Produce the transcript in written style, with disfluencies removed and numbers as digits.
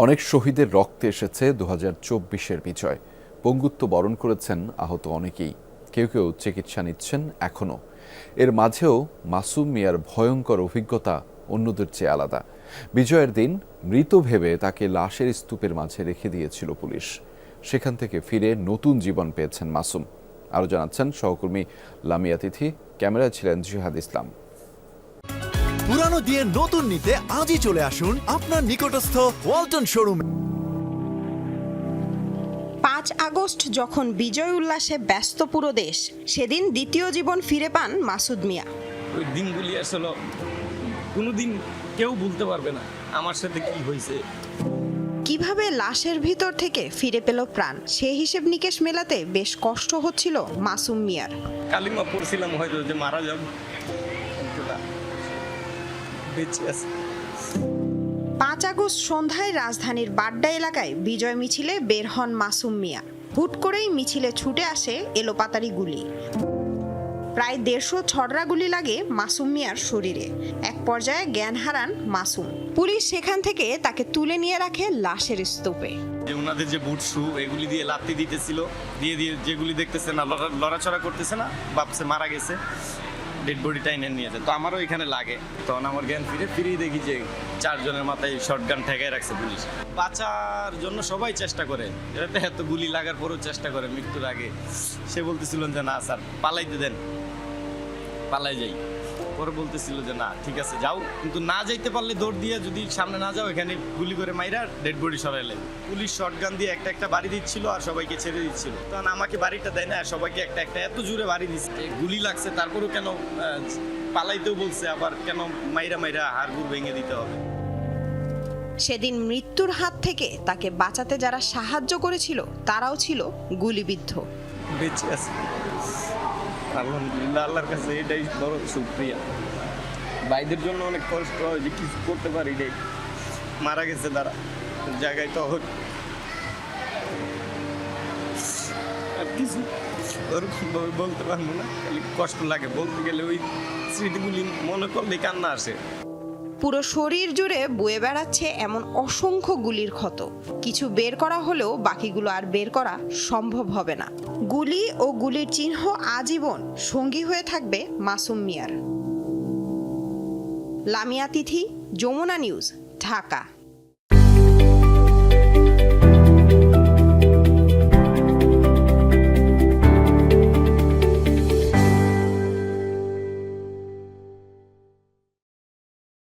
অনেক শহীদের রক্তে এসেছে 2024-এর বিজয়। পঙ্গুত্ব বরণ করেছেন আহত অনেকেই, কেউ কেউ চিকিৎসা নিচ্ছেন এখনও। এর মাঝেও মাসুম মিয়ার ভয়ঙ্কর অভিজ্ঞতা অন্যদের চেয়ে আলাদা। বিজয়ের দিন মৃত ভেবে তাকে লাশের স্তূপের মাঝে রেখে দিয়েছিল পুলিশ। সেখান থেকে ফিরে নতুন জীবন পেয়েছেন মাসুম। আরও জানাচ্ছেন সহকর্মী লামিয়া তিথি, ক্যামেরায় ছিলেন জিহাদ ইসলাম। পুরানো দিয়ে নতুন নিতে আজই চলে আসুন আপনার নিকটস্থ ওয়ালটন শোরুমে। 5 আগস্ট যখন বিজয় উল্লাসে ব্যস্ত পুরো দেশ, সেদিন দ্বিতীয় জীবন ফিরে পান মাসুদ মিয়া। ওই দিনগুলি আসলে কোনোদিন কেউ ভুলতে পারবে না আমার সাথে কি হয়েছে। কিভাবে লাশের ভিতর থেকে ফিরে পেল প্রাণ, সেই হিসেব নিকেশ মেলাতে বেশ কষ্ট হচ্ছিল মাসুম মিয়ার। কালিমা পড়ছিলাম হয়তো যে মারা যাব, বেঁচে আছে। 5 আগস্ট সন্ধ্যায় রাজধানীর বাড্ডা এলাকায় বিজয় মিছিলে বের হন মাসুম মিয়া। হুট করেই মিছিলে ছুটে আসে এলোপাতাড়ি গুলি। প্রায় 150 ছড়রা গুলি লাগে মাসুম মিয়ার শরীরে। এক পর্যায়ে জ্ঞান হারান মাসুম। পুলিশ সেখান থেকে তাকে তুলে নিয়ে রাখে লাশের স্তূপে। যে ওনাদের যে বুট শু এগুলি দিয়ে লাত্তি দিতেছিল, দিয়ে যেগুলি দেখতেছে না, লড়াচড়া করতেছে না, ভাবছে মারা গেছে, ডেড বডি টাইনে নিয়েছে। তো আমারও এখানে লাগে, তখন আমার জ্ঞান ফিরেই দেখি যে 4 জনের মাথায় শটগান ঠেকায় রাখছে পুলিশ। বাঁচার জন্য সবাই চেষ্টা করে, এটাতে এত গুলি লাগার পরেও চেষ্টা করে মৃত্যুর আগে। সে বলতেছিলেন যে না স্যার পালাইতে দেন, পালাই যাই। পরে বলতেছিল যে না ঠিক আছে যাও, কিন্তু না যাইতে পারলে দৌড় দিয়ে যদি সামনে না যাও এখানে গুলি করে মাইরা ডেড বডি সরাইলে। পুলিশ শটগান দিয়ে একটা বাড়ি দিচ্ছিল আর সবাইকে ছেড়ে দিচ্ছিল। তখন আমাকে বাড়িটা দেয় না, সবাইকে একটা এত জোরে বাড়ি দিচ্ছে, গুলি লাগছে, তারপরেও কেন পালাইতেও বলছে, আবার কেন মাইরা হাড়গুড় ভেঙে দিতে হবে। সেদিন মৃত্যুর হাত থেকে তাকে বাঁচাতে যারা সাহায্য করেছিল তারাও ছিল গুলিবিদ্ধ। বেঁচে আছে আলহামদুলিল্লাহ, আল্লাহর কাছে এটাই বড় শুকরিয়া। ভাইদের জন্য অনেক কষ্ট হয় যে কিছু করতে পারি নাই, মারা গেছে তারা জায়গায়, তো আর কিছু ওরকমভাবে বলতে পারবো না, খালি কষ্ট লাগে বলতে গেলে। ওই স্মৃতিগুলি মনে করলে কান্না আসে। পুরো শরীর জুড়ে বয়ে বেড়াচ্ছে এমন অসংখ্য গুলির ক্ষত। কিছু বের করা হলেও বাকিগুলো আর বের করা সম্ভব হবে না। গুলি ও গুলির চিহ্ন আজীবন সঙ্গী হয়ে থাকবে মাসুম মিয়ার। লামিয়া তিথি, যমুনা নিউজ, ঢাকা।